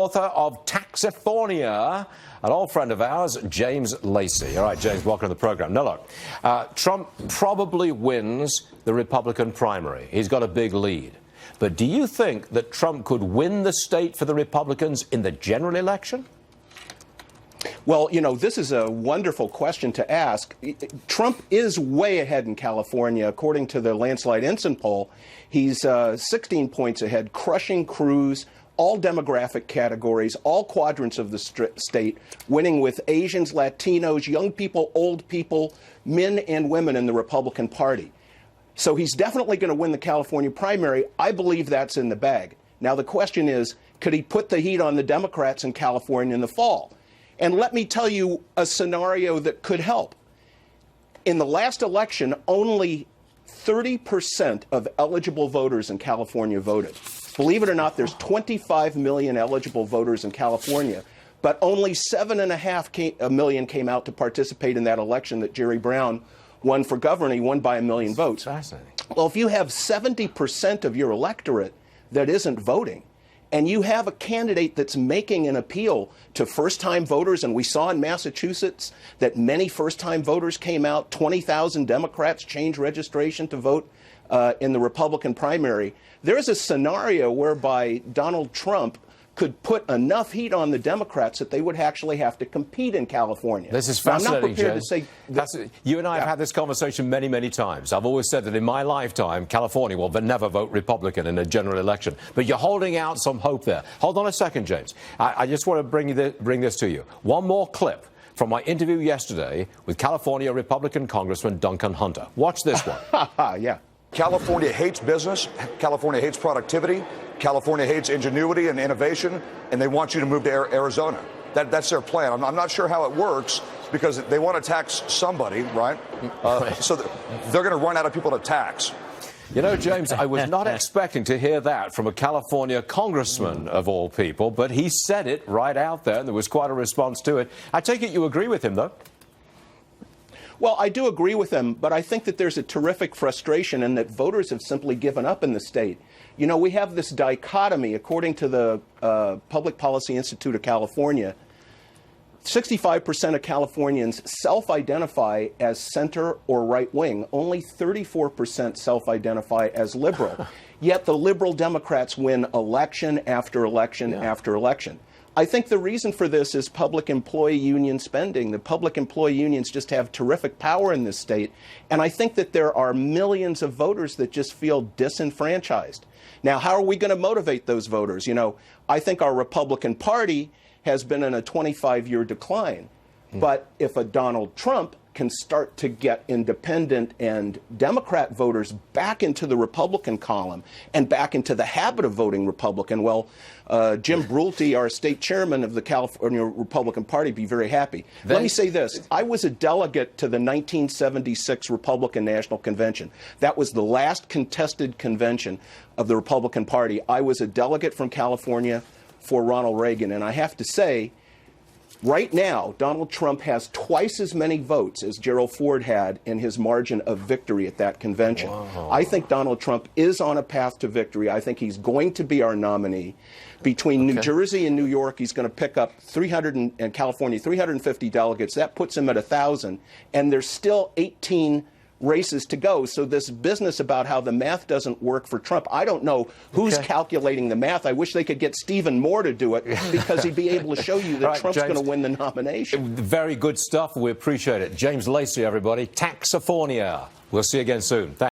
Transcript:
Author of Taxifornia, an old friend of ours, James Lacy. All right, James, welcome to the program. Now, look, Trump probably wins the Republican primary. He's got a big lead. But do you think that Trump could win the state for the Republicans in the general election? Well, you know, this is a wonderful question to ask. Trump is way ahead in California. According to the landslide Ensign poll, he's 16 points ahead, crushing Cruz, all demographic categories, all quadrants of the state, winning with Asians, Latinos, young people, old people, men and women in the Republican Party. So he's definitely going to win the California primary. I believe that's in the bag. Now, the question is, could he put the heat on the Democrats in California in the fall? And let me tell you a scenario that could help. In the last election, only 30% of eligible voters in California voted. Believe it or not, there's 25 million eligible voters in California, but only 7.5 million came out to participate in that election that Jerry Brown won for governor. He won by 1 million votes. Fascinating. Well, if you have 70% of your electorate that isn't voting, and you have a candidate that's making an appeal to first-time voters, and we saw in Massachusetts that many first-time voters came out, 20,000 Democrats changed registration to vote in the Republican primary. There's a scenario whereby Donald Trump could put enough heat on the Democrats that they would actually have to compete in California. This is fascinating, I'm not prepared James. to say that, you and I have had this conversation many, many times. I've always said that in my lifetime, California will never vote Republican in a general election. But you're holding out some hope there. Hold on a second, James. I just want to bring this to you. One more clip from my interview yesterday with California Republican Congressman Duncan Hunter. Watch this one. Yeah. California hates business. California hates productivity. California hates ingenuity and innovation, and they want you to move to Arizona. That's their plan. I'm not sure how it works because they want to tax somebody, right? So they're going to run out of people to tax. You know, James, I was not expecting to hear that from a California congressman, of all people, but he said it right out there, and there was quite a response to it. I take it you agree with him, though? Well, I do agree with him, but I think that there's a terrific frustration and that voters have simply given up in the state. You know, we have this dichotomy, according to the Public Policy Institute of California, 65% of Californians self-identify as center or right-wing. Only 34% self-identify as liberal. Yet the liberal Democrats win election after election after election. I think the reason for this is public employee union spending. The public employee unions just have terrific power in this state. And I think that there are millions of voters that just feel disenfranchised. Now, how are we going to motivate those voters? You know, I think our Republican Party has been in a 25-year decline. But if a Donald Trump can start to get independent and Democrat voters back into the Republican column and back into the habit of voting Republican, well, Jim Brulte, our state chairman of the California Republican Party, be very happy. Let me say this. I was a delegate to the 1976 Republican National Convention. That was the last contested convention of the Republican Party. I was a delegate from California for Ronald Reagan, and I have to say, right now, Donald Trump has twice as many votes as Gerald Ford had in his margin of victory at that convention. Wow. I think Donald Trump is on a path to victory. I think he's going to be our nominee. Between New Jersey and New York, he's going to pick up 300 and California, 350 delegates. That puts him at 1,000. And there's still 18 races to go. So this business about how the math doesn't work for Trump, I don't know who's calculating the math. I wish they could get Stephen Moore to do it because he'd be able to show you that right, Trump's going to win the nomination. Very good stuff. We appreciate it. James Lacy, everybody. Taxifornia. We'll see you again soon. Thanks.